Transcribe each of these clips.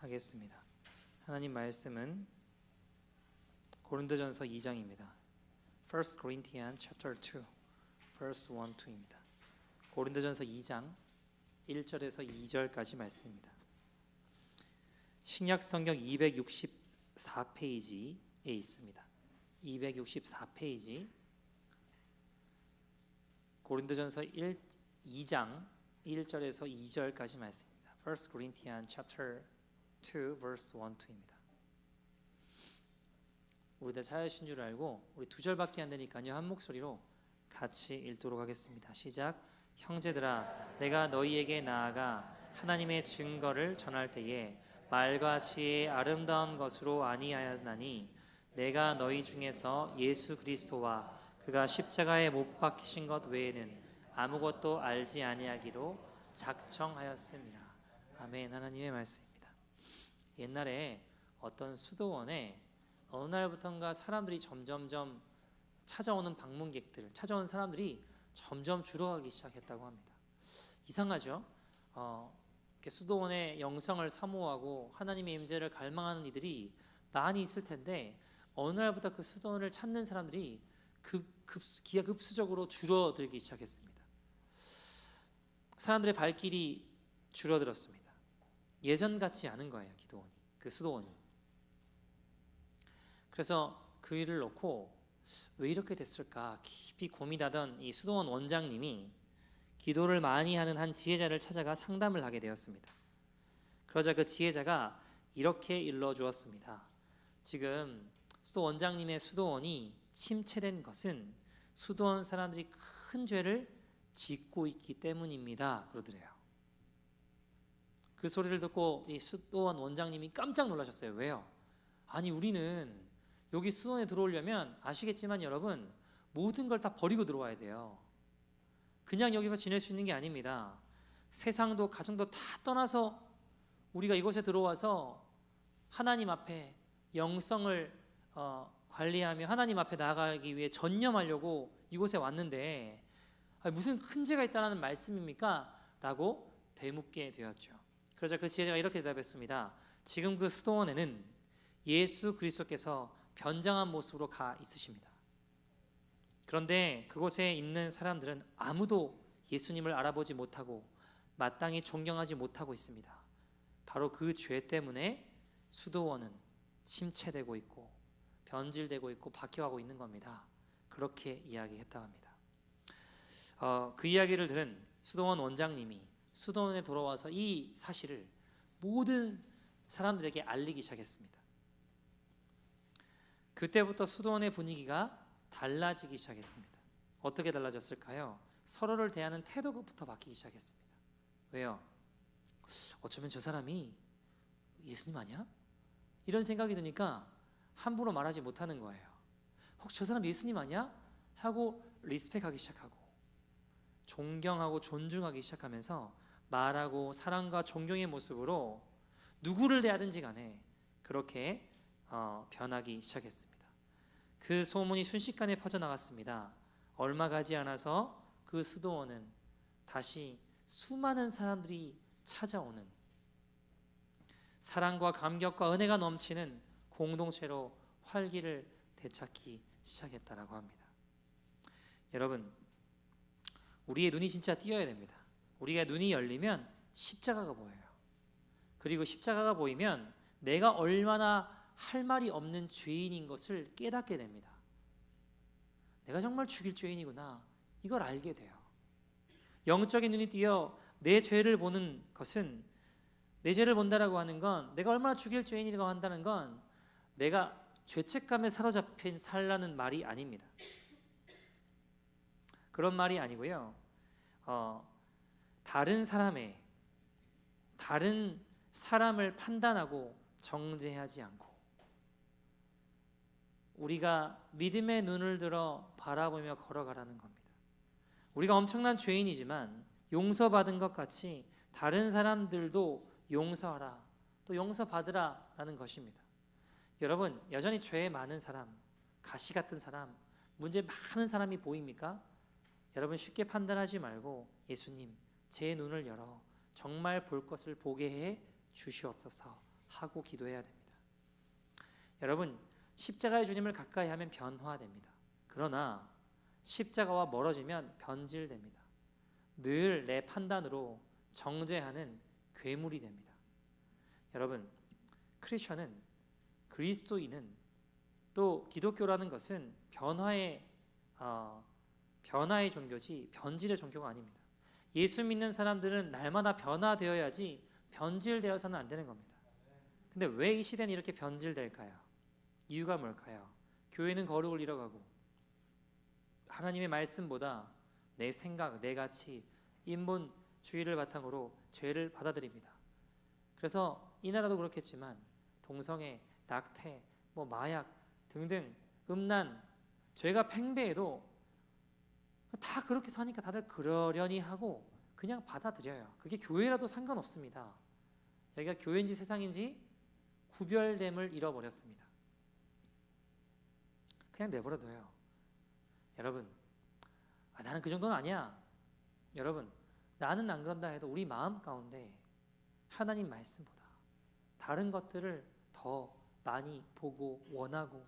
하겠습니다. 하나님 말씀은 고린도전서 2장입니다. 1 Corinthians chapter 2 verse 1, 2입니다. 고린도전서 2장 1절에서 2절까지 말씀입니다. 신약 성경 264페이지에 있습니다. 264페이지 고린도전서 2장 1절에서 2절까지 말씀입니다. 1 Corinthians chapter 2 verse 1, 2입니다. 우리 다 찾으신 줄 알고 우리 두 절밖에 안 되니까요, 한 목소리로 같이 읽도록 하겠습니다. 시작. 형제들아, 내가 너희에게 나아가 하나님의 증거를 전할 때에 말과 지혜의 아름다운 것으로 아니하였나니 내가 너희 중에서 예수 그리스도와 그가 십자가에 못 박히신 것 외에는 아무것도 알지 아니하기로 작정하였습니다. 아멘. 하나님의 말씀입니다. 옛날에 어떤 수도원에 어느 날부턴가 사람들이 점점점 찾아오는 방문객들, 찾아오는 사람들이 점점 줄어가기 시작했다고 합니다. 이상하죠? 수도원의 영성을 사모하고 하나님의 임재를 갈망하는 이들이 많이 있을 텐데 어느 날부터 그 수도원을 찾는 사람들이 기하급수적으로 줄어들기 시작했습니다. 사람들의 발길이 줄어들었습니다. 예전 같지 않은 거예요. 그 수도원이. 그래서 그 일을 놓고 왜 이렇게 됐을까 깊이 고민하던 이 수도원 원장님이 기도를 많이 하는 한 지혜자를 찾아가 상담을 하게 되었습니다. 그러자 그 지혜자가 이렇게 일러주었습니다. 지금 수도 원장님의 수도원이 침체된 것은 수도원 사람들이 큰 죄를 짓고 있기 때문입니다. 그러더래요. 그 소리를 듣고 이 수도원 원장님이 깜짝 놀라셨어요. 왜요? 아니, 우리는 여기 수도원에 들어오려면 아시겠지만 여러분, 모든 걸 다 버리고 들어와야 돼요. 그냥 여기서 지낼 수 있는 게 아닙니다. 세상도 가정도 다 떠나서 우리가 이곳에 들어와서 하나님 앞에 영성을 관리하며 하나님 앞에 나아가기 위해 전념하려고 이곳에 왔는데 무슨 큰 죄가 있다는 말씀입니까? 라고 되묻게 되었죠. 그러자 그 지혜자가 이렇게 대답했습니다. 지금 그 수도원에는 예수 그리스도께서 변장한 모습으로 가 있으십니다. 그런데 그곳에 있는 사람들은 아무도 예수님을 알아보지 못하고 마땅히 존경하지 못하고 있습니다. 바로 그 죄 때문에 수도원은 침체되고 있고 변질되고 있고 박혀가고 있는 겁니다. 그렇게 이야기했다고 합니다. 그 이야기를 들은 수도원 원장님이 수도원에 돌아와서 이 사실을 모든 사람들에게 알리기 시작했습니다. 그때부터 수도원의 분위기가 달라지기 시작했습니다. 어떻게 달라졌을까요? 서로를 대하는 태도부터 바뀌기 시작했습니다. 왜요? 어쩌면 저 사람이 예수님 아니야? 이런 생각이 드니까 함부로 말하지 못하는 거예요. 혹시 저 사람 예수님 아니야? 하고 리스펙하기 시작하고 존경하고 존중하기 시작하면서 말하고 사랑과 존경의 모습으로 누구를 대하든지 간에 그렇게 변하기 시작했습니다. 그 소문이 순식간에 퍼져나갔습니다. 얼마 가지 않아서 그 수도원은 다시 수많은 사람들이 찾아오는 사랑과 감격과 은혜가 넘치는 공동체로 활기를 되찾기 시작했다라고 합니다. 여러분, 우리의 눈이 진짜 띄어야 됩니다. 우리가 눈이 열리면 십자가가 보여요. 그리고 십자가가 보이면 내가 얼마나 할 말이 없는 죄인인 것을 깨닫게 됩니다. 내가 정말 죽일 죄인이구나, 이걸 알게 돼요. 영적인 눈이 띄어 내 죄를 보는 것은, 내 죄를 본다라고 하는 건, 내가 얼마나 죽일 죄인이라고 한다는 건 내가 죄책감에 사로잡힌 살라는 말이 아닙니다. 그런 말이 아니고요, 다른 사람을 판단하고 정죄하지 않고 우리가 믿음의 눈을 들어 바라보며 걸어가라는 겁니다. 우리가 엄청난 죄인이지만 용서받은 것 같이 다른 사람들도 용서하라, 또 용서받으라 라는 것입니다. 여러분, 여전히 죄 많은 사람, 가시 같은 사람, 문제 많은 사람이 보입니까? 여러분, 쉽게 판단하지 말고 예수님, 제 눈을 열어 정말 볼 것을 보게 해 주시옵소서 하고 기도해야 됩니다. 여러분, 십자가의 주님을 가까이 하면 변화됩니다. 그러나 십자가와 멀어지면 변질됩니다. 늘 내 판단으로 정죄하는 괴물이 됩니다. 여러분, 크리스천은, 그리스도인은, 또 기독교라는 것은 변화의 종교지 변질의 종교가 아닙니다. 예수 믿는 사람들은 날마다 변화되어야지 변질되어서는 안 되는 겁니다. 근데 왜 이 시대는 이렇게 변질될까요? 이유가 뭘까요? 교회는 거룩을 잃어가고 하나님의 말씀보다 내 생각, 내 가치, 인본주의를 바탕으로 죄를 받아들입니다. 그래서 이 나라도 그렇겠지만 동성애, 낙태, 마약 등등 음란, 죄가 팽배해도 다 그렇게 사니까 다들 그러려니 하고 그냥 받아들여요. 그게 교회라도 상관없습니다. 여기가 교회인지 세상인지 구별됨을 잃어버렸습니다. 그냥 내버려둬요. 여러분, 나는 그 정도는 아니야. 여러분, 나는 안 그런다 해도 우리 마음 가운데 하나님 말씀보다 다른 것들을 더 많이 보고 원하고,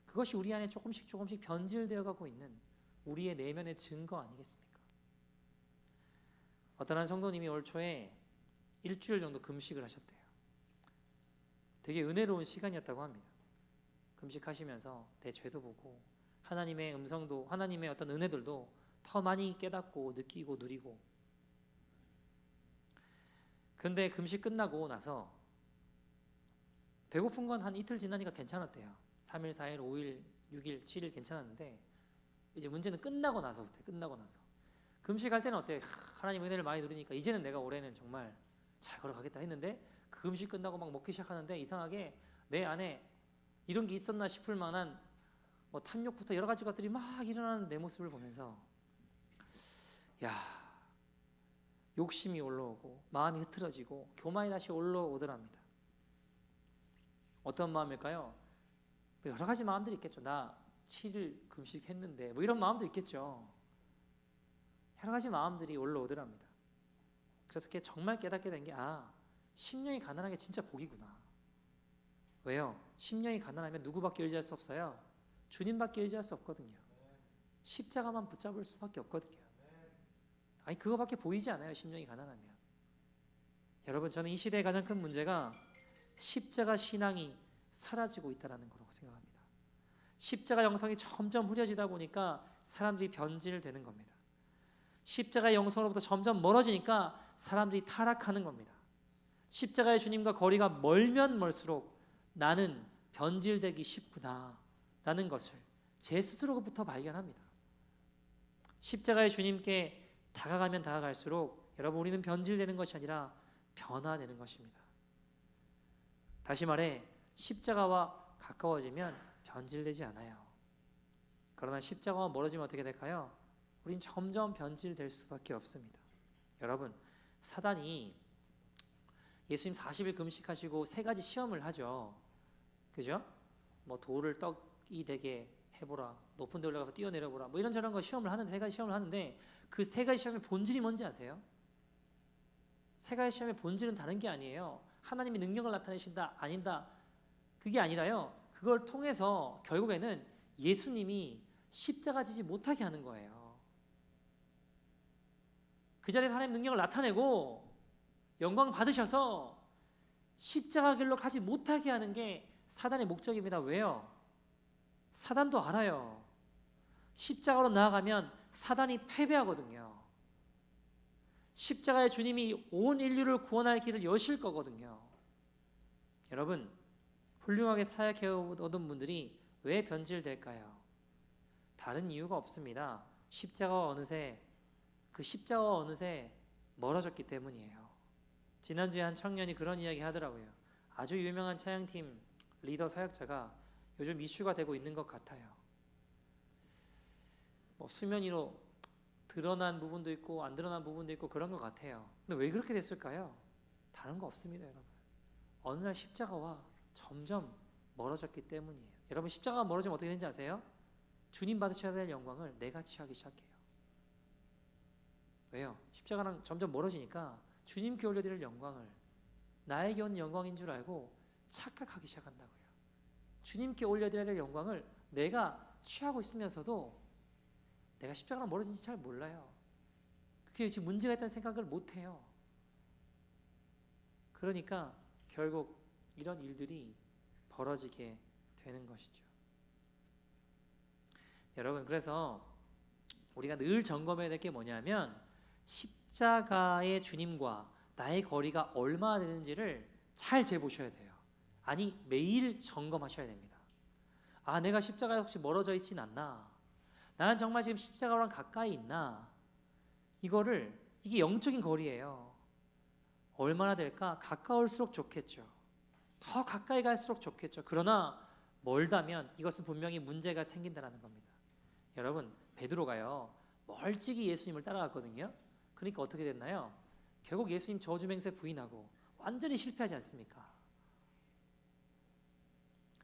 그것이 우리 안에 조금씩 변질되어 가고 있는 우리의 내면의 증거 아니겠습니까? 어떤 한 성도님이 올 초에 일주일 정도 금식을 하셨대요. 되게 은혜로운 시간이었다고 합니다. 금식하시면서 내 죄도 보고 하나님의 음성도, 하나님의 어떤 은혜들도 더 많이 깨닫고 느끼고 누리고. 근데 금식 끝나고 나서 배고픈 건 한 이틀 지나니까 괜찮았대요. 3일, 4일, 5일, 6일, 7일 괜찮았는데 이제 문제는 끝나고 나서부터. 끝나고 나서 금식할 때는 어때요? 하나님 은혜를 많이 누리니까 이제는 내가 올해는 정말 잘 걸어가겠다 했는데 그 금식 끝나고 막 먹기 시작하는데 이상하게 내 안에 이런 게 있었나 싶을 만한 탐욕부터 여러 가지 것들이 막 일어나는 내 모습을 보면서 욕심이 올라오고 마음이 흐트러지고 교만이 다시 올라오더랍니다. 어떤 마음일까요? 여러 가지 마음들이 있겠죠. 나 7일 금식했는데 이런 마음도 있겠죠. 여러 가지 마음들이 올라오더랍니다. 그래서 정말 깨닫게 된 게 심령이 가난한 게 진짜 복이구나. 왜요? 심령이 가난하면 누구밖에 의지할 수 없어요? 주님밖에 의지할 수 없거든요. 십자가만 붙잡을 수밖에 없거든요. 그거밖에 보이지 않아요. 심령이 가난하면. 여러분, 저는 이 시대의 가장 큰 문제가 십자가 신앙이 사라지고 있다는 거라고 생각합니다. 십자가 영성이 점점 흐려지다 보니까 사람들이 변질되는 겁니다. 십자가의 영성으로부터 점점 멀어지니까 사람들이 타락하는 겁니다. 십자가의 주님과 거리가 멀면 멀수록 나는 변질되기 쉽구나 라는 것을 제 스스로부터 발견합니다. 십자가의 주님께 다가가면 다가갈수록 여러분, 우리는 변질되는 것이 아니라 변화되는 것입니다. 다시 말해, 십자가와 가까워지면 변질되지 않아요. 그러나 십자가와 멀어지면 어떻게 될까요? 우린 점점 변질될 수밖에 없습니다. 여러분, 사단이 예수님 40일 금식하시고 3가지 시험을 하죠. 그죠? 돌을 떡이 되게 해보라, 높은 데 올라가서 뛰어내려보라, 이런저런 거 시험을 하는데, 3가지 시험을 하는데 그 3가지 시험의 본질이 뭔지 아세요? 3가지 시험의 본질은 다른 게 아니에요. 하나님이 능력을 나타내신다, 아닌다, 그게 아니라요. 그걸 통해서 결국에는 예수님이 십자가 지지 못하게 하는 거예요. 그 자리에 하나님 능력을 나타내고 영광 받으셔서 십자가 길로 가지 못하게 하는 게 사단의 목적입니다. 왜요? 사단도 알아요. 십자가로 나아가면 사단이 패배하거든요. 십자가의 주님이 온 인류를 구원할 길을 여실 거거든요. 여러분, 훌륭하게 사역해 오던 분들이 왜 변질될까요? 다른 이유가 없습니다. 십자가와 어느새 멀어졌기 때문이에요. 지난주에 한 청년이 그런 이야기 하더라고요. 아주 유명한 찬양팀 리더 사역자가 요즘 이슈가 되고 있는 것 같아요. 수면 위로 드러난 부분도 있고 안 드러난 부분도 있고 그런 것 같아요. 근데 왜 그렇게 됐을까요? 다른 거 없습니다, 여러분. 어느 날 십자가와 점점 멀어졌기 때문이에요. 여러분, 십자가가 멀어지면 어떻게 되는지 아세요? 주님 받으셔야 될 영광을 내가 취하기 시작해요. 왜요? 십자가랑 점점 멀어지니까 주님께 올려드릴 영광을 나에게 오는 영광인 줄 알고 착각하기 시작한다고요. 주님께 올려드려야 될 영광을 내가 취하고 있으면서도 내가 십자가랑 멀어진지 잘 몰라요. 그게 지금 문제가 있다는 생각을 못해요. 그러니까 결국 이런 일들이 벌어지게 되는 것이죠. 여러분, 그래서 우리가 늘 점검해야 될 게 뭐냐면 십자가의 주님과 나의 거리가 얼마나 되는지를 잘 재보셔야 돼요. 아니, 매일 점검하셔야 됩니다. 아, 내가 십자가에 혹시 멀어져 있진 않나? 나는 정말 지금 십자가랑 가까이 있나? 이게 영적인 거리예요. 얼마나 될까? 가까울수록 좋겠죠. 더 가까이 갈수록 좋겠죠. 그러나 멀다면 이것은 분명히 문제가 생긴다는 겁니다. 여러분, 베드로가요 멀찍이 예수님을 따라갔거든요. 그러니까 어떻게 됐나요? 결국 예수님 저주맹세 부인하고 완전히 실패하지 않습니까?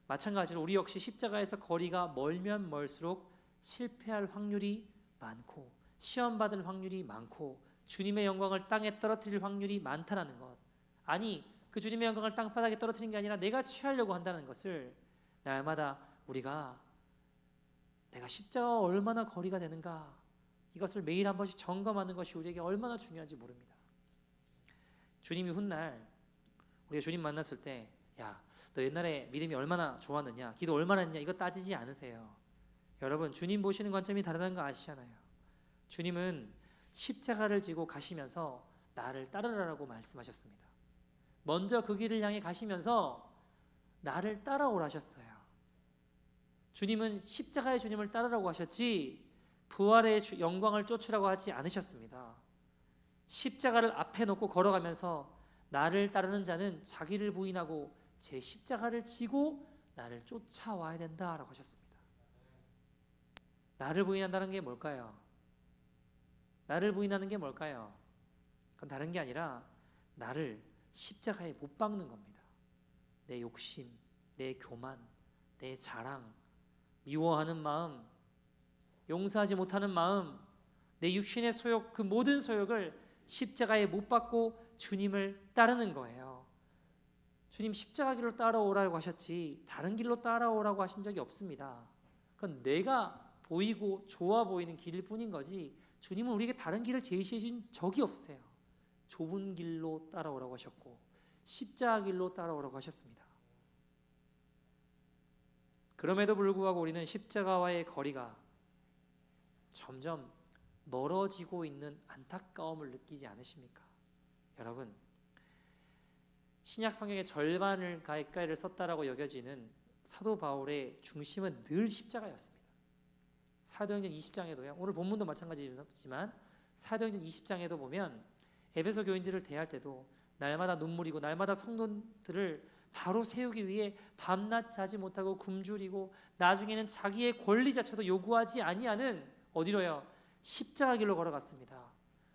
마찬가지로 우리 역시 십자가에서 거리가 멀면 멀수록 실패할 확률이 많고 시험받을 확률이 많고 주님의 영광을 땅에 떨어뜨릴 확률이 많다는 것. 아니, 그 주님의 영광을 땅바닥에 떨어뜨리는 게 아니라 내가 취하려고 한다는 것을 날마다 우리가 내가 십자가와 얼마나 거리가 되는가, 이것을 매일 한 번씩 점검하는 것이 우리에게 얼마나 중요한지 모릅니다. 주님이 훗날 우리가 주님 만났을 때, 야, 너 옛날에 믿음이 얼마나 좋았느냐, 기도 얼마나 했냐, 이거 따지지 않으세요. 여러분, 주님 보시는 관점이 다르다는 거 아시잖아요. 주님은 십자가를 지고 가시면서 나를 따르라고 말씀하셨습니다. 먼저 그 길을 향해 가시면서 나를 따라오라셨어요. 주님은 십자가의 주님을 따르라고 하셨지 부활의 영광을 쫓으라고 하지 않으셨습니다. 십자가를 앞에 놓고 걸어가면서 나를 따르는 자는 자기를 부인하고 제 십자가를 지고 나를 쫓아와야 된다라고 하셨습니다. 나를 부인한다는 게 뭘까요? 나를 부인하는 게 뭘까요? 그건 다른 게 아니라 나를 십자가에 못 박는 겁니다. 내 욕심, 내 교만, 내 자랑, 미워하는 마음, 용서하지 못하는 마음, 내 육신의 소욕, 그 모든 소욕을 십자가에 못 박고 주님을 따르는 거예요. 주님 십자가 길로 따라오라고 하셨지 다른 길로 따라오라고 하신 적이 없습니다. 그건 내가 보이고 좋아 보이는 길일 뿐인 거지 주님은 우리에게 다른 길을 제시해 준 적이 없으세요. 좁은 길로 따라오라고 하셨고 십자가 길로 따라오라고 하셨습니다. 그럼에도 불구하고 우리는 십자가와의 거리가 점점 멀어지고 있는 안타까움을 느끼지 않으십니까? 여러분, 신약 성경의 절반을 가까이를 썼다라고 여겨지는 사도 바울의 중심은 늘 십자가였습니다. 사도행전 20장에도요. 오늘 본문도 마찬가지지만 사도행전 20장에도 보면 에베소 교인들을 대할 때도 날마다 눈물이고 날마다 성도들을 바로 세우기 위해 밤낮 자지 못하고 굶주리고 나중에는 자기의 권리 자체도 요구하지 아니하는 어디로요? 십자가 길로 걸어갔습니다.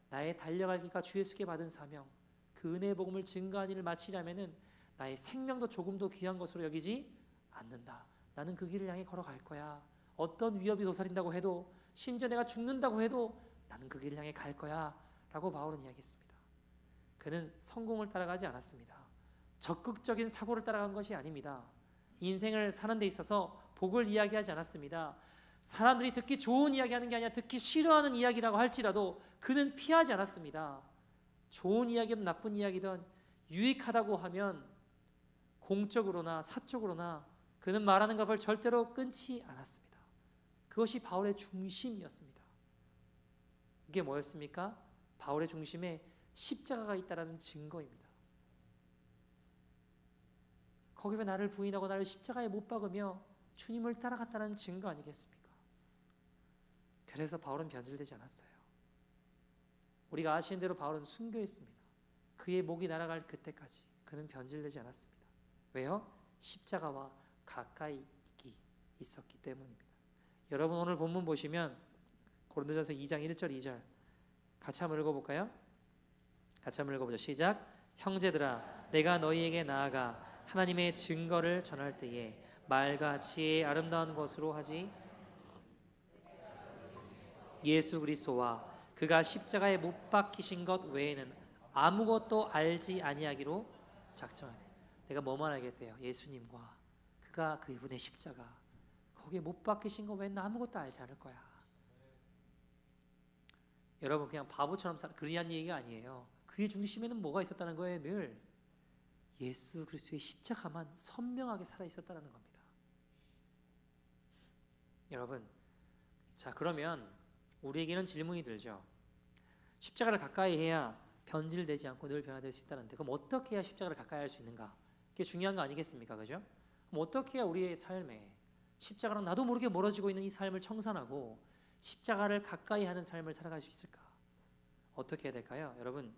나의 달려갈 길과 주 예수께 받은 사명, 그 은혜의 복음을 증거하는 일을 마치려면은 나의 생명도 조금도 귀한 것으로 여기지 않는다. 나는 그 길을 향해 걸어갈 거야. 어떤 위협이 도사린다고 해도 심지어 내가 죽는다고 해도 나는 그 길을 향해 갈 거야 라고 바울은 이야기했습니다. 그는 성공을 따라가지 않았습니다. 적극적인 사고를 따라간 것이 아닙니다. 인생을 사는 데 있어서 복을 이야기하지 않았습니다. 사람들이 듣기 좋은 이야기하는 게 아니라 듣기 싫어하는 이야기라고 할지라도 그는 피하지 않았습니다. 좋은 이야기든 나쁜 이야기든 유익하다고 하면 공적으로나 사적으로나 그는 말하는 것을 절대로 끊지 않았습니다. 그것이 바울의 중심이었습니다. 이게 뭐였습니까? 바울의 중심에 십자가가 있다는 증거입니다. 거기에 나를 부인하고 나를 십자가에 못 박으며 주님을 따라갔다는 증거 아니겠습니까? 그래서 바울은 변질되지 않았어요. 우리가 아시는 대로 바울은 순교했습니다. 그의 목이 날아갈 그때까지 그는 변질되지 않았습니다. 왜요? 십자가와 가까이 있었기 때문입니다. 여러분 오늘 본문 보시면 고린도전서 2장 1절 2절 같이 한번 읽어볼까요? 같이 한번 읽어보죠. 시작. 형제들아 내가 너희에게 나아가 하나님의 증거를 전할 때에 말과 지혜의 아름다운 것으로 하지 예수 그리스도와 그가 십자가에 못 박히신 것 외에는 아무것도 알지 아니하기로 작정하네. 내가 뭐만 알겠대요? 예수님과 그분의 십자가 거기에 못 박히신 거 외에는 아무것도 알지 않을 거야. 여러분 그냥 바보처럼 그리한 얘기가 아니에요. 그의 중심에는 뭐가 있었다는 거예요? 늘 예수 그리스도의 십자가만 선명하게 살아 있었다는 겁니다. 여러분, 자 그러면 우리에게는 질문이 들죠. 십자가를 가까이 해야 변질되지 않고 늘 변화될 수 있다는데 그럼 어떻게 해야 십자가를 가까이 할 수 있는가? 그게 중요한 거 아니겠습니까? 그죠? 그럼 어떻게 해야 우리의 삶에 십자가랑 나도 모르게 멀어지고 있는 이 삶을 청산하고 십자가를 가까이 하는 삶을 살아갈 수 있을까? 어떻게 해야 될까요? 여러분,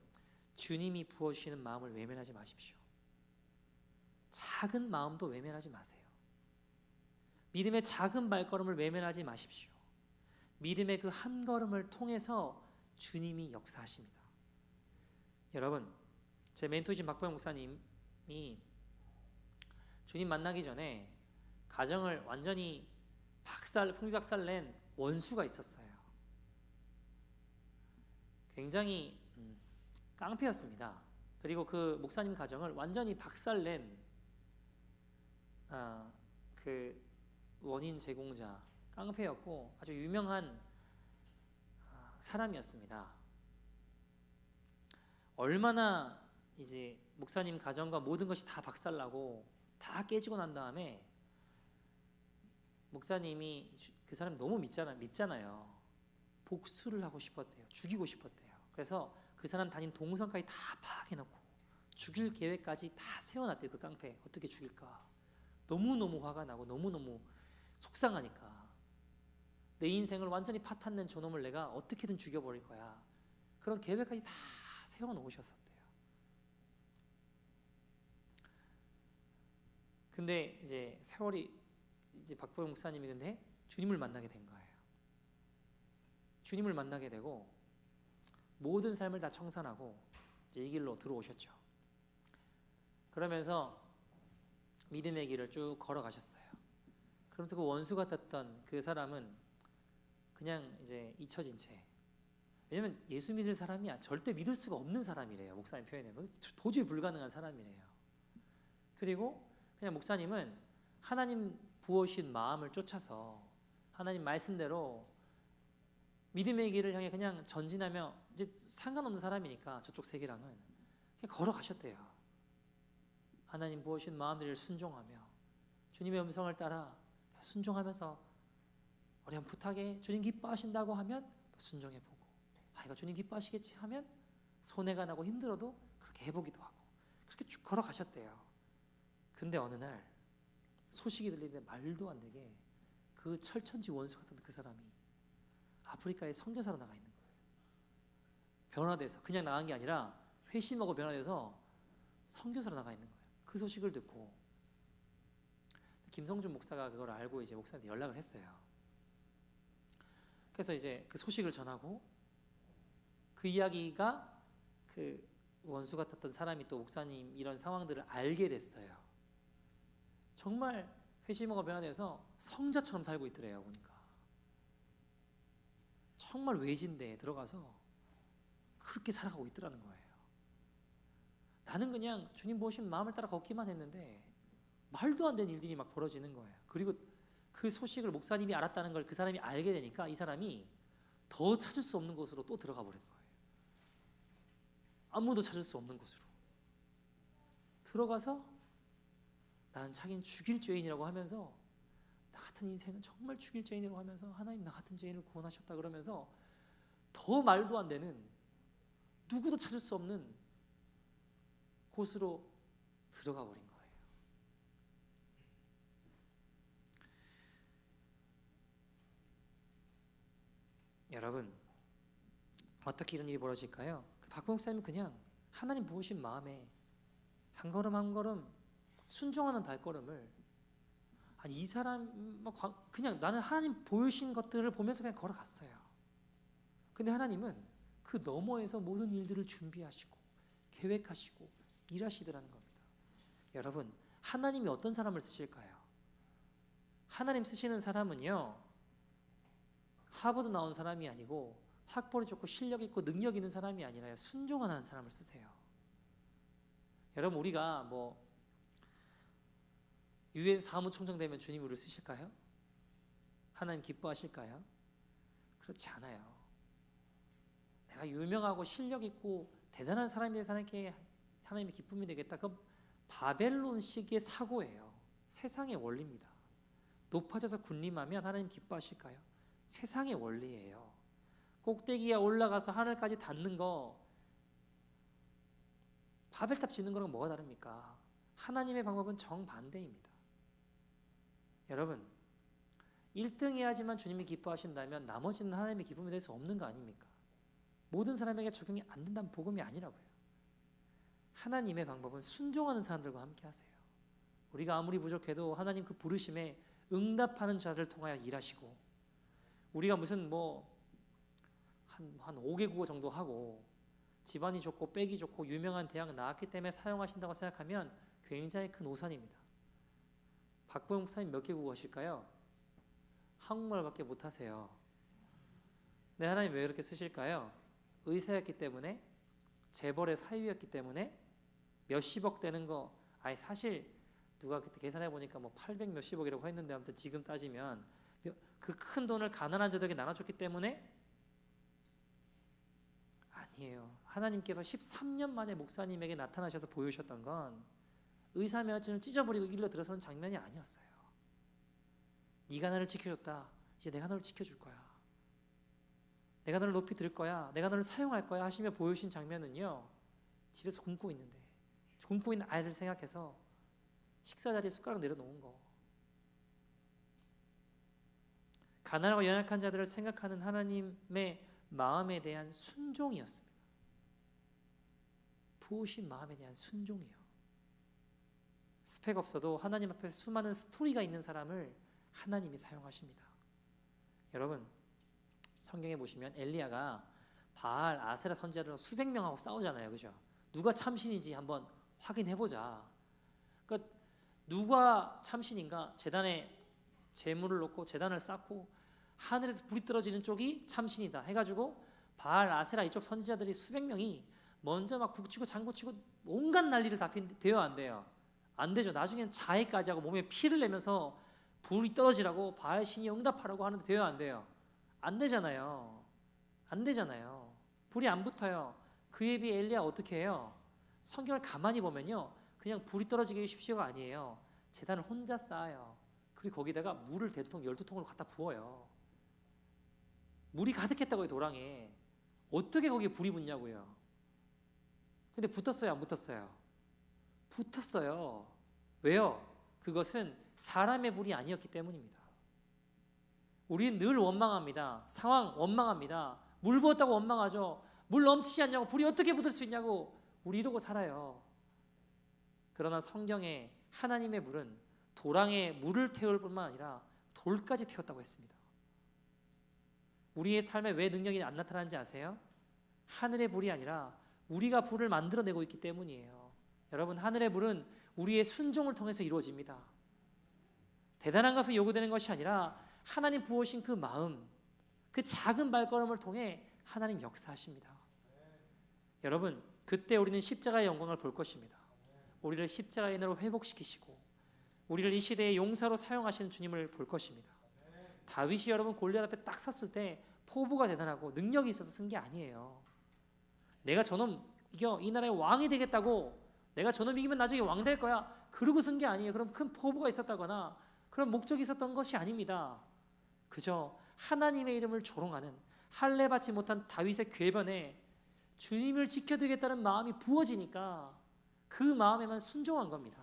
주님이 부어주시는 마음을 외면하지 마십시오. 작은 마음도 외면하지 마세요. 믿음의 작은 발걸음을 외면하지 마십시오. 믿음의 그 한 걸음을 통해서 주님이 역사하십니다. 여러분, 제 멘토이신 박보영 목사님이 주님 만나기 전에 가정을 완전히 풍비박살 낸 원수가 있었어요. 굉장히 깡패였습니다. 그리고 그 목사님 가정을 완전히 박살낸 그 원인 제공자 깡패였고 아주 유명한 사람이었습니다. 얼마나 이제 목사님 가정과 모든 것이 다 박살나고 다 깨지고 난 다음에 목사님이 그 사람 너무 밉잖아요. 복수를 하고 싶었대요. 죽이고 싶었대요. 그래서 그 사람 다닌 동선까지 다 파악해놓고 죽일 계획까지 다 세워놨대요. 그 깡패 어떻게 죽일까. 너무너무 화가 나고 너무너무 속상하니까 내 인생을 완전히 파탄낸 저놈을 내가 어떻게든 죽여버릴 거야. 그런 계획까지 다 세워놓으셨었대요. 근데 이제 세월이 이제 박보영 목사님이 근데 주님을 만나게 된 거예요. 주님을 만나게 되고 모든 삶을 다 청산하고 이제 이 길로 들어오셨죠. 그러면서 믿음의 길을 쭉 걸어가셨어요. 그러면서 그 원수 같았던 그 사람은 그냥 이제 잊혀진 채. 왜냐면 예수 믿을 사람이 절대 믿을 수가 없는 사람이래요. 목사님 표현에 도저히 불가능한 사람이래요. 그리고 그냥 목사님은 하나님 부어주신 마음을 쫓아서 하나님 말씀대로 믿음의 길을 향해 그냥 전진하며 이제 상관없는 사람이니까 저쪽 세계랑은 그냥 걸어가셨대요. 하나님 부어주신 마음들을 순종하며 주님의 음성을 따라 순종하면서 어렴풋하게 주님 기뻐하신다고 하면 또 순종해보고 이거 주님 기뻐하시겠지 하면 손해가 나고 힘들어도 그렇게 해보기도 하고 그렇게 쭉 걸어가셨대요. 근데 어느 날 소식이 들리는데 말도 안 되게 그 철천지 원수 같은 그 사람이 아프리카에 선교사로 나가 있는 거예요. 변화돼서 그냥 나간 게 아니라 회심하고 변화돼서 선교사로 나가 있는 거예요. 그 소식을 듣고 김성준 목사가 그걸 알고 이제 목사한테 연락을 했어요. 그래서 이제 그 소식을 전하고 그 이야기가 그 원수 같았던 사람이 또 목사님 이런 상황들을 알게 됐어요. 정말 회심하고 변화돼서 성자처럼 살고 있더래요. 보니까 정말 외진데에 들어가서 그렇게 살아가고 있더라는 거예요. 나는 그냥 주님 보신 마음을 따라 걷기만 했는데 말도 안 되는 일들이 막 벌어지는 거예요. 그리고 그 소식을 목사님이 알았다는 걸 그 사람이 알게 되니까 이 사람이 더 찾을 수 없는 곳으로 또 들어가 버린 거예요. 아무도 찾을 수 없는 곳으로 들어가서 나는 자기는 죽일 죄인이라고 하면서 나 같은 인생은 정말 죽일 죄인이라고 하면서 하나님 나 같은 죄인을 구원하셨다 그러면서 더 말도 안 되는 누구도 찾을 수 없는 곳으로 들어가 버린 거예요. 여러분 어떻게 이런 일이 벌어질까요? 그 박봉 목사님은 그냥 하나님 부으신 마음에 한 걸음 한 걸음 순종하는 발걸음을 이 사람 그냥 나는 하나님 보여주신 것들을 보면서 그냥 걸어갔어요. 근데 하나님은 그 너머에서 모든 일들을 준비하시고 계획하시고 일하시더라는 겁니다. 여러분 하나님이 어떤 사람을 쓰실까요? 하나님 쓰시는 사람은요 하버드 나온 사람이 아니고 학벌이 좋고 실력 있고 능력 있는 사람이 아니라요 순종하는 사람을 쓰세요. 여러분 우리가 뭐 유엔 사무총장 되면 주님 우리를 쓰실까요? 하나님 기뻐하실까요? 그렇지 않아요. 내가 유명하고 실력 있고 대단한 사람이 돼서 하나님의 기쁨이 되겠다. 그건 바벨론식의 사고예요. 세상의 원리입니다. 높아져서 군림하면 하나님 기뻐하실까요? 세상의 원리예요. 꼭대기에 올라가서 하늘까지 닿는 거, 바벨탑 짓는 거랑 뭐가 다릅니까? 하나님의 방법은 정반대입니다. 여러분, 1등 해야지만 주님이 기뻐하신다면 나머지는 하나님의 기쁨이 될 수 없는 거 아닙니까? 모든 사람에게 적용이 안 된다는 복음이 아니라고요. 하나님의 방법은 순종하는 사람들과 함께 하세요. 우리가 아무리 부족해도 하나님 그 부르심에 응답하는 자를 통하여 일하시고, 우리가 무슨 한 5개국어 정도 하고 집안이 좋고 빽이 좋고 유명한 대학 나왔기 때문에 사용하신다고 생각하면 굉장히 큰 오산입니다. 박보영 목사님 몇 개국어 하실까요? 한국말밖에 못하세요. 네, 하나님 왜 그렇게 쓰실까요? 의사였기 때문에, 재벌의 사위였기 때문에, 몇십억 되는 거, 아니 사실 누가 그때 계산해 보니까 800 몇십억이라고 했는데, 아무튼 지금 따지면 그 큰 돈을 가난한 자들에게 나눠줬기 때문에 아니에요. 하나님께서 13년 만에 목사님에게 나타나셔서 보여주셨던 건 의사 면허증을 찢어버리고 일러 들어서는 장면이 아니었어요. 네가 나를 지켜줬다. 이제 내가 너를 지켜줄 거야. 내가 너를 높이 들 거야. 내가 너를 사용할 거야 하시며 보여주신 장면은요, 집에서 굶고 있는데, 굶고 있는 아이를 생각해서 식사 자리에 숟가락 내려놓은 거. 가난하고 연약한 자들을 생각하는 하나님의 마음에 대한 순종이었습니다. 부으신 마음에 대한 순종이요. 스펙 없어도 하나님 앞에 수많은 스토리가 있는 사람을 하나님이 사용하십니다. 여러분, 성경에 보시면 엘리야가 바알, 아세라 선지자들 수백 명하고 싸우잖아요. 그죠? 누가 참신인지 한번 확인해보자. 그러니까 누가 참신인가? 재단에 재물을 놓고 재단을 쌓고 하늘에서 불이 떨어지는 쪽이 참신이다 해가지고 바알, 아세라 이쪽 선지자들이 수백 명이 먼저 막 북치고 장구치고 온갖 난리를 다 돼요, 안 돼요? 안 되죠. 나중에는 자해까지 하고 몸에 피를 내면서 불이 떨어지라고 바알 신이 응답하라고 하는데 돼요, 안 돼요? 안 되잖아요. 안 되잖아요. 불이 안 붙어요. 그에 비해 엘리야 어떻게 해요? 성경을 가만히 보면요, 그냥 불이 떨어지게 해주십시오가 아니에요. 제단을 혼자 쌓아요. 그리고 거기다가 물을 대통 12통으로 갖다 부어요. 물이 가득했다고요, 도랑에. 어떻게 거기에 불이 붙냐고요. 근데 붙었어요, 안 붙었어요? 붙었어요. 왜요? 그것은 사람의 불이 아니었기 때문입니다. 우리는 늘 원망합니다. 상황 원망합니다. 물 부었다고 원망하죠. 물 넘치지 않냐고, 불이 어떻게 붙을 수 있냐고 우리 이러고 살아요. 그러나 성경에 하나님의 물은 도랑에 물을 태울 뿐만 아니라 돌까지 태웠다고 했습니다. 우리의 삶에 왜 능력이 안 나타나는지 아세요? 하늘의 불이 아니라 우리가 불을 만들어내고 있기 때문이에요. 여러분, 하늘의 불은 우리의 순종을 통해서 이루어집니다. 대단한 것이 요구되는 것이 아니라 하나님 부으신 그 마음, 그 작은 발걸음을 통해 하나님 역사하십니다. 여러분, 그때 우리는 십자가의 영광을 볼 것입니다. 우리를 십자가의 은혜로 회복시키시고 우리를 이 시대의 용사로 사용하시는 주님을 볼 것입니다. 다윗이 여러분 골리앗 앞에 딱 섰을 때 포부가 대단하고 능력이 있어서 쓴 게 아니에요. 내가 저놈 이겨 이 나라의 왕이 되겠다고, 내가 저놈 이기면 나중에 왕 될 거야, 그러고 쓴 게 아니에요. 그럼 큰 포부가 있었다거나 그런 목적이 있었던 것이 아닙니다. 그저 하나님의 이름을 조롱하는 할례 받지 못한 다윗의 궤변에 주님을 지켜드리겠다는 마음이 부어지니까 그 마음에만 순종한 겁니다.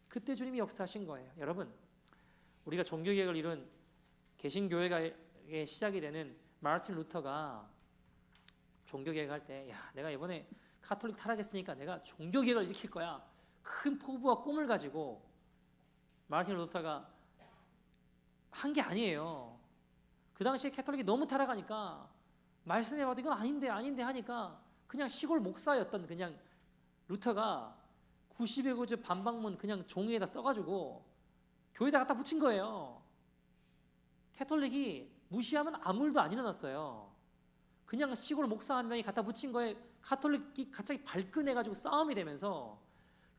그때 주님이 역사하신 거예요. 여러분, 우리가 종교개혁을 이룬 개신교회의 시작이 되는 마르틴 루터가 종교개혁할 때, 야, 내가 이번에 카톨릭 타락했으니까 내가 종교개혁을 일으킬 거야, 큰 포부와 꿈을 가지고 마르틴 루터가 한 게 아니에요. 그 당시에 캐톨릭이 너무 타락하니까 말씀해봐도 이건 아닌데 하니까 그냥 시골 목사였던 그냥 루터가 90의 구주 반박문 그냥 종이에다 써가지고 교회에다 갖다 붙인 거예요. 캐톨릭이 무시하면 아무 일도 안 일어났어요. 그냥 시골 목사 한 명이 갖다 붙인 거에 카톨릭이 갑자기 발끈해가지고 싸움이 되면서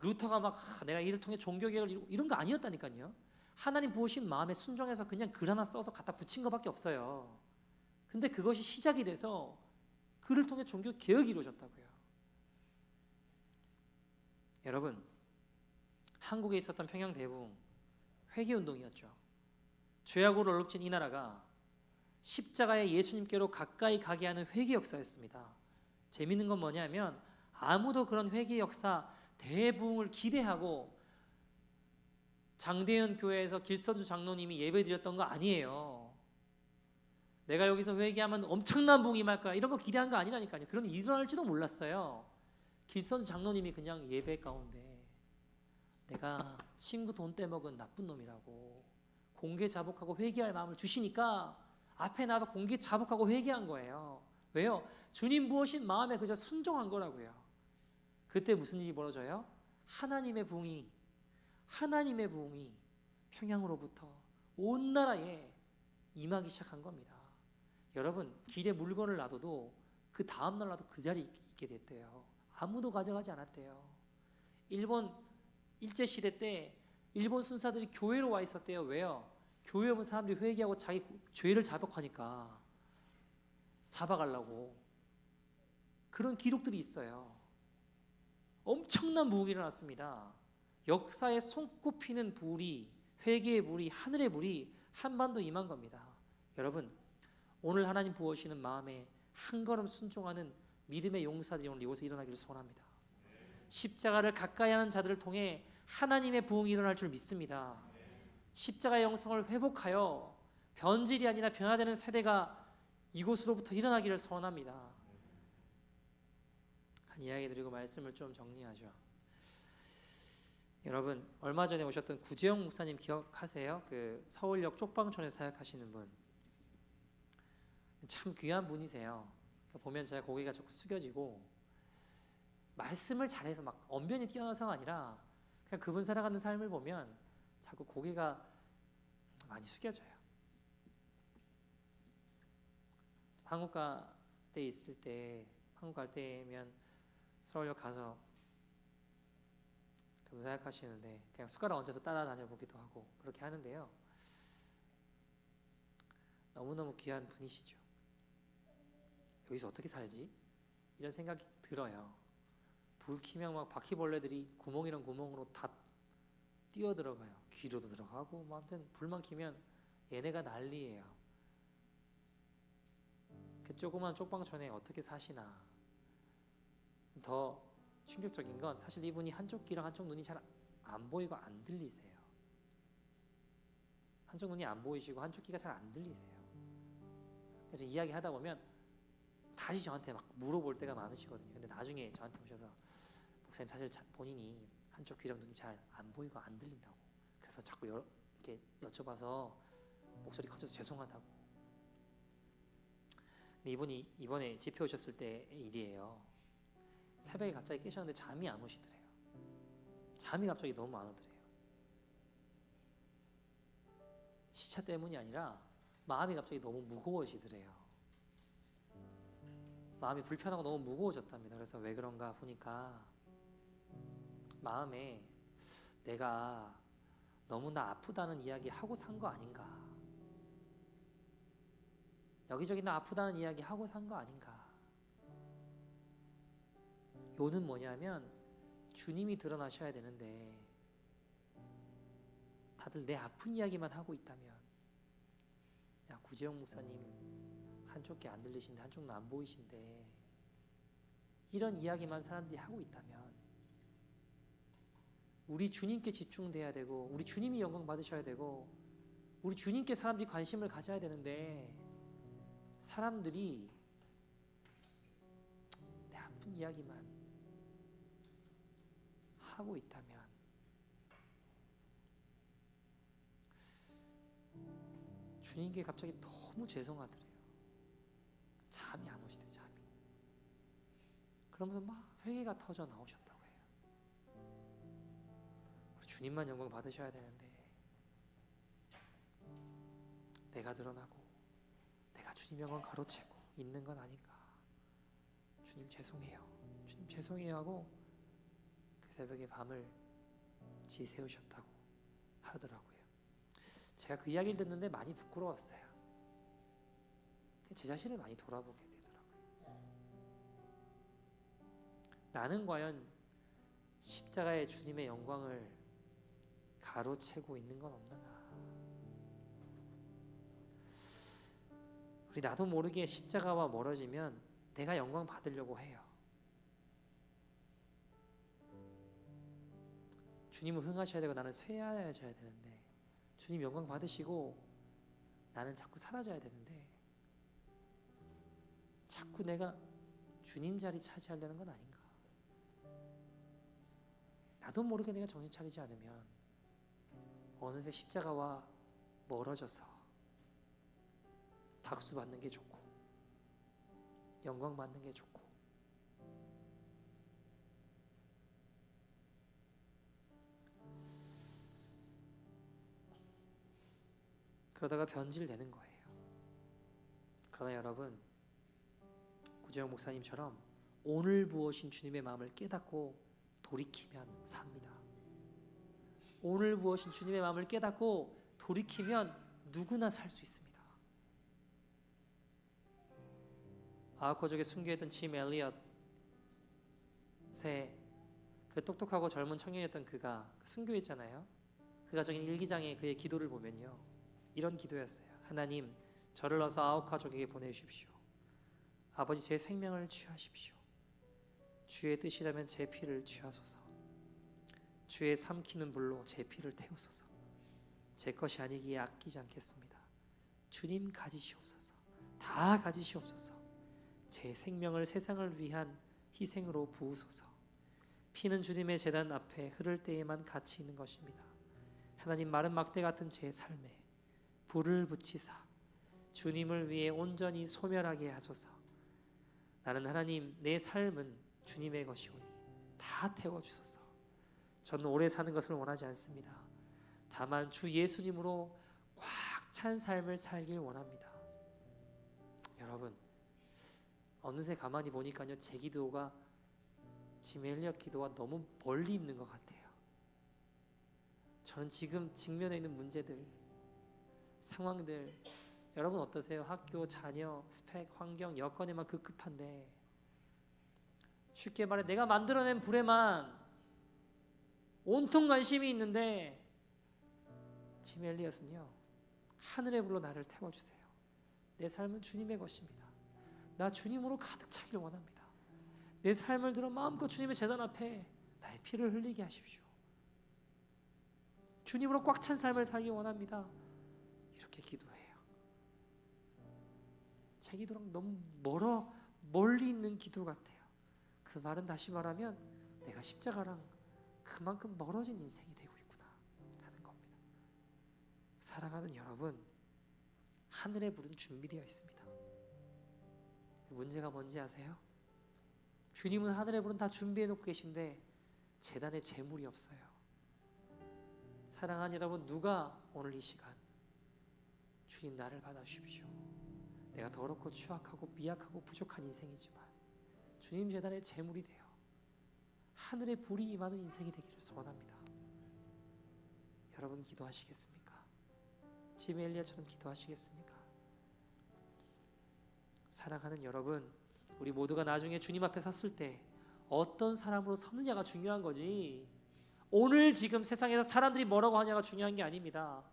루터가 막 내가 이를 통해 종교개혁을 이루고 이런 거 아니었다니까요. 하나님 부으신 마음에 순종해서 그냥 글 하나 써서 갖다 붙인 것밖에 없어요. 근데 그것이 시작이 돼서 그를 통해 종교개혁이 이루어졌다고요. 여러분, 한국에 있었던 평양대붕 회개운동이었죠. 죄악으로 얼룩진 이 나라가 십자가의 예수님께로 가까이 가게 하는 회개 역사였습니다. 재밌는 건 뭐냐면 아무도 그런 회개 역사 대부흥을 기대하고 장대현 교회에서 길선주 장로님이 예배드렸던 거 아니에요. 내가 여기서 회개하면 엄청난 부흥이 임할 거야 이런 거 기대한 거 아니라니까요. 그런 일이 일어날지도 몰랐어요. 길선주 장로님이 그냥 예배 가운데 내가 친구 돈 떼먹은 나쁜 놈이라고 공개 자복하고 회개할 마음을 주시니까 앞에 나도 공개 자복하고 회개한 거예요. 왜요? 주님 부으신 마음에 그저 순종한 거라고요. 그때 무슨 일이 벌어져요? 하나님의 부흥이 평양으로부터 온 나라에 임하기 시작한 겁니다. 여러분, 길에 물건을 놔둬도 그 다음 날 나도 그 자리에 있게 됐대요. 아무도 가져가지 않았대요. 일본 일제시대 때 일본 순사들이 교회로 와 있었대요. 왜요? 교회 오면 사람들이 회개하고 자기 죄를 자복하니까 잡아가려고. 그런 기록들이 있어요. 엄청난 부흥이 일어났습니다. 역사에 손꼽히는 불이, 회개의 불이, 하늘의 불이 한반도 임한 겁니다. 여러분, 오늘 하나님 부어주시는 마음에 한 걸음 순종하는 믿음의 용사들이 오늘 이곳에 일어나기를 소원합니다. 십자가를 가까이 하는 자들을 통해 하나님의 부흥이 일어날 줄 믿습니다. 십자가의 영성을 회복하여 변질이 아니라 변화되는 세대가 이곳으로부터 일어나기를 소원합니다. 한 이야기 드리고 말씀을 좀 정리하죠. 여러분, 얼마 전에 오셨던 구재영 목사님 기억하세요? 그 서울역 쪽방촌에 사역하시는 분. 참 귀한 분이세요. 보면 제가 고개가 자꾸 숙여지고 말씀을 잘해서 막 언변이 뛰어나서가 아니라 그냥 그분 살아가는 삶을 보면 자꾸 고개가 많이 숙여져요. 한국가 때 있을 때, 한국 갈 때면 서울역 가서 그분 사역하시는데 그냥 숟가락 얹어서 따라다녀 보기도 하고 그렇게 하는데요. 너무너무 귀한 분이시죠. 여기서 어떻게 살지? 이런 생각이 들어요. 불 켜면 막 바퀴벌레들이 구멍이란 구멍으로 다 뛰어들어가요. 귀로도 들어가고 뭐 아무튼 불만 켜면 얘네가 난리예요. 그 조그만 쪽방촌에 어떻게 사시나. 더 충격적인 건 사실 이분이 한쪽 귀랑 한쪽 눈이 잘 안 보이고 안 들리세요. 한쪽 눈이 안 보이시고 한쪽 귀가 잘 안 들리세요. 그래서 이야기하다 보면 다시 저한테 막 물어볼 때가 많으시거든요. 근데 나중에 저한테 오셔서 목사님 사실 본인이 한쪽 귀랑 눈이 잘 안 보이고 안 들린다고. 그래서 자꾸 이렇게 여쭤봐서 목소리 커져서 죄송하다고. 근데 이분이 이번에 집회 오셨을 때의 일이에요. 새벽에 갑자기 깨셨는데 잠이 안 오시더래요. 잠이 갑자기 너무 안 오더래요. 시차 때문이 아니라 마음이 갑자기 너무 무거워지더래요. 마음이 불편하고 너무 무거워졌답니다. 그래서 왜 그런가 보니까 마음에 내가 너무나 아프다는 이야기 하고 산 거 아닌가, 여기저기 나 아프다는 이야기 하고 산 거 아닌가. 요는 뭐냐면 주님이 드러나셔야 되는데 다들 내 아픈 이야기만 하고 있다면, 야 구재영 목사님 한쪽 귀 안 들리신데 한쪽 눈 안 보이신데 이런 이야기만 사람들이 하고 있다면 우리 주님께 집중돼야 되고 우리 주님이 영광 받으셔야 되고 우리 주님께 사람들이 관심을 가져야 되는데 사람들이 내 아픈 이야기만 하고 있다면 주님께 갑자기 너무 죄송하더래요. 잠이 안 오시대요. 잠이. 그러면서 막 회개가 터져 나오셨다고 해요. 주님만 영광 받으셔야 되는데 내가 드러나고 내가 주님 영광 가로채고 있는 건 아닌가. 주님 죄송해요. 주님 죄송해요 하고 그 새벽에 밤을 지새우셨다고 하더라고요. 제가 그 이야기를 듣는데 많이 부끄러웠어요. 제 자신을 많이 돌아보게 되더라고요. 나는 과연 십자가의 주님의 영광을 가로채고 있는 건 없는가? 우리 나도 모르게 십자가와 멀어지면 내가 영광 받으려고 해요. 주님은 흥하셔야 되고 나는 쇠하여져야 되는데, 주님 영광 받으시고 나는 자꾸 사라져야 되는데, 자꾸 내가 주님 자리 차지하려는 건 아닌가? 나도 모르게 내가 정신 차리지 않으면 어느새 십자가와 멀어져서 박수 받는 게 좋고 영광 받는 게 좋고, 그러다가 변질되는 거예요. 그러나 여러분, 구재영 목사님처럼 오늘 부으신 주님의 마음을 깨닫고 돌이키면 삽니다. 오늘 부으신 주님의 마음을 깨닫고 돌이키면 누구나 살 수 있습니다. 아우커족에 순교했던 짐 엘리엇의 그 똑똑하고 젊은 청년이었던 그가 순교했잖아요. 그가 적인 일기장에 그의 기도를 보면요, 이런 기도였어요. 하나님, 저를 넣어서 아우카족에게 보내주십시오. 아버지, 제 생명을 취하십시오. 주의 뜻이라면 제 피를 취하소서. 주의 삼키는 불로 제 피를 태우소서. 제 것이 아니기에 아끼지 않겠습니다. 주님 가지시옵소서. 다 가지시옵소서. 제 생명을 세상을 위한 희생으로 부으소서. 피는 주님의 제단 앞에 흐를 때에만 가치 있는 것입니다. 하나님, 마른 막대 같은 제 삶에 불을 붙이사 주님을 위해 온전히 소멸하게 하소서. 나는 하나님, 내 삶은 주님의 것이오니 다 태워주소서. 저는 오래 사는 것을 원하지 않습니다. 다만 주 예수님으로 꽉 찬 삶을 살길 원합니다. 여러분, 어느새 가만히 보니까요, 제 기도가 짐 엘리엇 기도와 너무 멀리 있는 것 같아요. 저는 지금 직면해 있는 문제들, 상황들, 여러분 어떠세요? 학교, 자녀, 스펙, 환경, 여건에만 급급한데, 쉽게 말해 내가 만들어낸 불에만 온통 관심이 있는데, 짐 엘리엇은요, 하늘의 불로 나를 태워주세요. 내 삶은 주님의 것입니다. 나 주님으로 가득 차기를 원합니다. 내 삶을 들어 마음껏 주님의 제단 앞에 나의 피를 흘리게 하십시오. 주님으로 꽉 찬 삶을 살기 원합니다. 이렇게 기도해요. 제 기도랑 너무 멀리 있는 기도 같아요. 그 말은 다시 말하면 내가 십자가랑 그만큼 멀어진 인생이 되고 있구나 라는 겁니다. 사랑하는 여러분, 하늘의 불은 준비되어 있습니다. 문제가 뭔지 아세요? 주님은 하늘의 불은 다 준비해 놓고 계신데 제단에 재물이 없어요. 사랑하는 여러분, 누가 오늘 이 시간 주님, 나를 받아주십시오. 내가 더럽고 추악하고 미약하고 부족한 인생이지만 주님 제단에 재물이 되어 하늘의 불이 임하는 인생이 되기를 소원합니다. 여러분 기도하시겠습니까? 짐 엘리엇처럼 기도하시겠습니까? 사랑하는 여러분, 우리 모두가 나중에 주님 앞에 섰을 때 어떤 사람으로 서느냐가 중요한 거지, 오늘 지금 세상에서 사람들이 뭐라고 하냐가 중요한 게 아닙니다.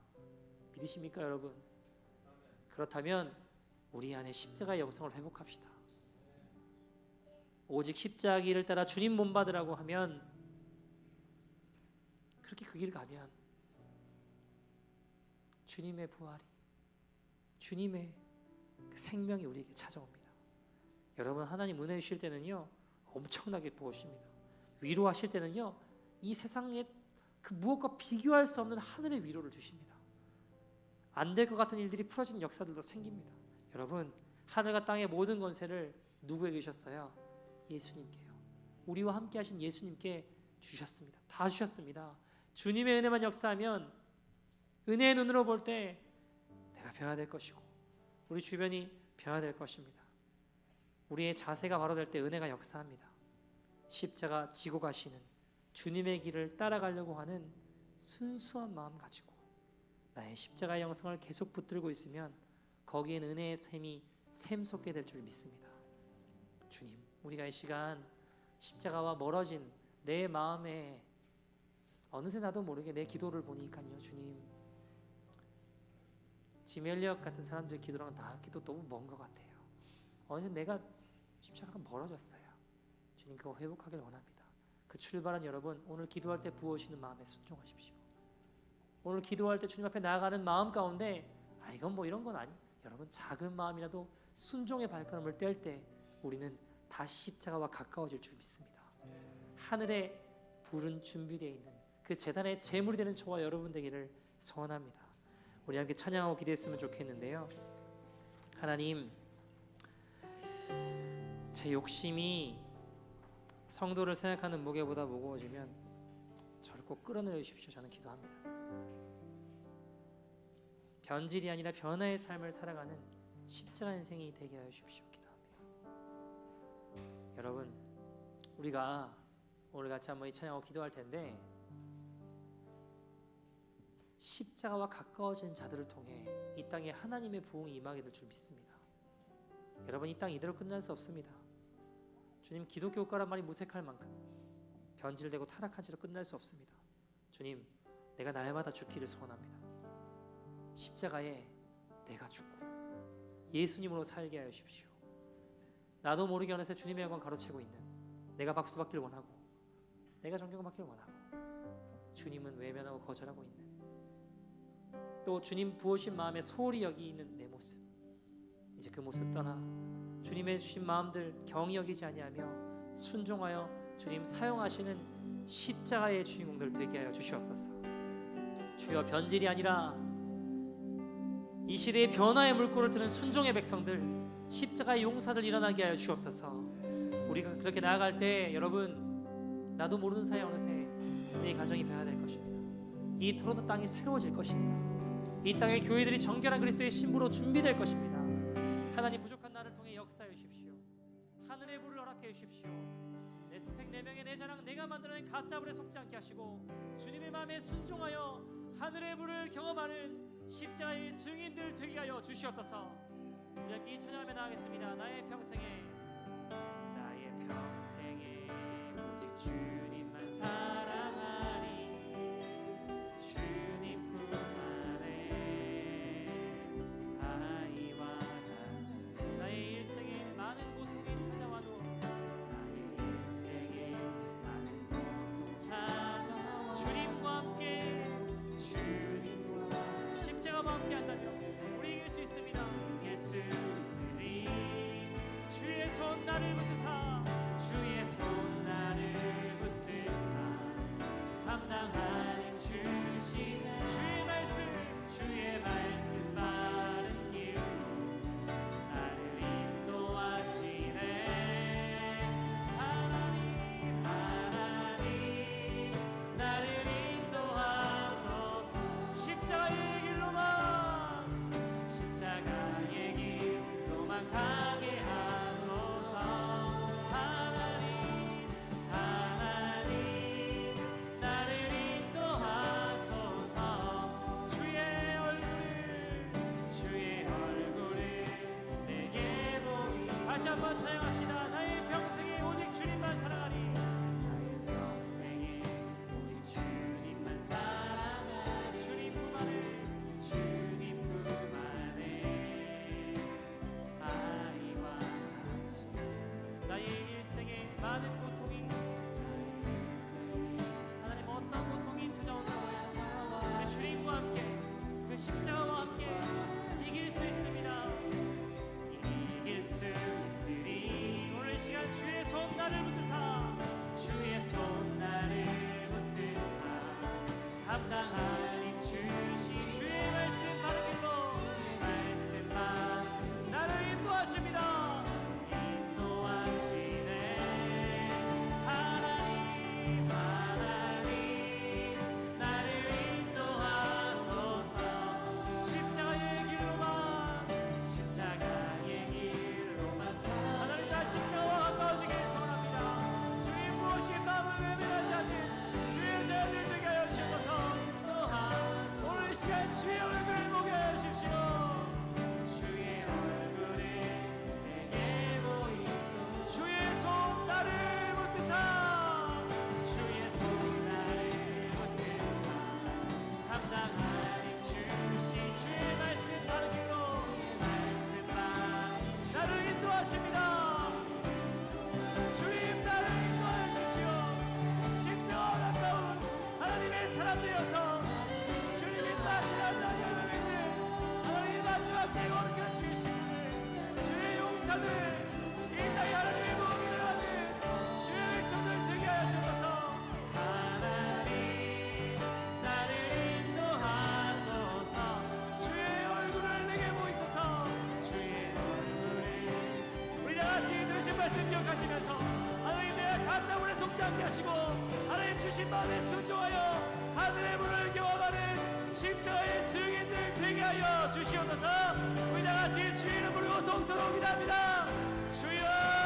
믿으십니까 여러분? 그렇다면 우리 안에 십자가의 영성을 회복합시다. 오직 십자가 길을 따라 주님 본받으라고 하면, 그렇게 그 길 가면 주님의 부활이, 주님의 그 생명이 우리에게 찾아옵니다. 여러분, 하나님 은혜 주실 때는요 엄청나게 부으십니다. 위로하실 때는요 이 세상에 그 무엇과 비교할 수 없는 하늘의 위로를 주십니다. 안 될 것 같은 일들이 풀어지는 역사들도 생깁니다. 여러분, 하늘과 땅의 모든 권세를 누구에게 주셨어요? 예수님께요. 우리와 함께 하신 예수님께 주셨습니다. 다 주셨습니다. 주님의 은혜만 역사하면 은혜의 눈으로 볼 때 내가 변화될 것이고 우리 주변이 변화될 것입니다. 우리의 자세가 바로 될 때 은혜가 역사합니다. 십자가 지고 가시는 주님의 길을 따라가려고 하는 순수한 마음 가지고 나의 십자가의 영성을 계속 붙들고 있으면 거기엔 은혜의 샘이 샘솟게 될 줄 믿습니다. 주님, 우리가 이 시간 십자가와 멀어진 내 마음에 어느새 나도 모르게 내 기도를 보니까요, 주님, 짐 엘리엇 같은 사람들의 기도랑 나 기도 너무 먼 것 같아요. 어느새 내가 십자가가 멀어졌어요. 주님, 그거 회복하길 원합니다. 그 출발한 여러분, 오늘 기도할 때 부어오시는 마음에 순종하십시오. 오늘 기도할 때 주님 앞에 나아가는 마음 가운데 이건 뭐 이런 건 아니, 여러분 작은 마음이라도 순종의 발걸음을 뗄 때 우리는 다시 십자가와 가까워질 줄 믿습니다. 하늘에 불은 준비되어 있는 그 제단의 제물이 되는 저와 여러분 되기를 소원합니다. 우리 함께 찬양하고 기도했으면 좋겠는데요. 하나님, 제 욕심이 성도를 생각하는 무게보다 무거워지면 저를 꼭 끌어내려 주십시오. 저는 기도합니다. 변질이 아니라 변화의 삶을 살아가는 십자가 인생이 되게 하여 주십시오. 기도합니다. 여러분, 우리가 오늘 같이 한번 이 찬양하고 기도할 텐데 십자가와 가까워진 자들을 통해 이 땅에 하나님의 부흥이 임하게 될 줄 믿습니다. 여러분, 이 땅 이대로 끝날 수 없습니다. 주님, 기독교 국가란 말이 무색할 만큼 변질되고 타락한 채로 끝날 수 없습니다. 주님, 내가 날마다 죽기를 소원합니다. 십자가에 내가 죽고 예수님으로 살게 하여 주십시오. 나도 모르게 어느새 주님의 영광 가로채고 있는 내가 박수받기를 원하고 내가 존경받기를 원하고 주님은 외면하고 거절하고 있는, 또 주님 부으신 마음에 소홀히 여기 있는 내 모습, 이제 그 모습 떠나 주님의 주신 마음들 경히 여기지 아니하며 순종하여 주님 사용하시는 십자가의 주인공들 되게 하여 주시옵소서. 주여, 변질이 아니라 이 시대의 변화의 물꼬를 트는 순종의 백성들, 십자가의 용사들 일어나게 하여 주옵소서. 우리가 그렇게 나아갈 때 여러분, 나도 모르는 사이에 어느새 내 가정이 변화될 것입니다. 이 토론토 땅이 새로워질 것입니다. 이 땅의 교회들이 정결한 그리스도의 신부로 준비될 것입니다. 하나님, 부족한 나를 통해 역사해 주십시오. 하늘의 불을 허락해 주십시오. 내 스펙, 내 명예, 내 자랑, 내가 만들어낸 가짜불에 속지 않게 하시고 주님의 마음에 순종하여 하늘의 불을 경험하는 십자가의 증인들 되게 하여 주시옵소서. 우리 이 찬양하며 나가겠습니다. 나의 평생에 오직 주님만 사랑하리. 주님 품 안에 아이와 같이. 나의 일생에 많은 고통이 찾아와도 나의 일생에 많은 고통 찾아와 주님과 함께 십자가와 함께 한다면 우리 이길 수 있습니다. 이길 수 있으리. 주의 손 나를 붙드사, 주의 손 나를 붙드사 감당하는 주시네. 주의 말씀 바른 길로 나를 인도하시네. 하나님 나를 인도하소서. 십자가의 길로만 가게 하소서. 하나님 나를 인도하소서. 주의 얼굴을 내게 보이. 다시 한번 찬양합시다. 나의 평생에 오직 주님만 사랑하리. 나의 평생에 오직 주님만 사랑하리. 주님 품 안에 아이와 같이. 나의 일생에 많은 고통이, 하나님 어떤 고통이 찾아오는 우리 주님과 함께 그 십자가와 함께 이길 수 있습니다. 이길 수 있으리. 오늘 시간 주의 손 나를 붙드사, 주의 손 나를 붙드사 감당하는 주시. 주의 말씀 바른 길로, 주의 말씀 바른 나를 인도하십니다. 인도하시네. 하나님 나를 인도하소서. 십자가의 길로만 하나님, 나 십자가와 가까워지길 소원합니다. 주님 부으신 마음을 외면하지 않는 잊지 않게 하시고 하나님 주신 마음에 순종하여 하늘의 문을 경험하는 십자가의 증인들 되게 하여 주시옵소서. 우리 다 같이 주의 이름 부르고 동서로 기도합니다. 주여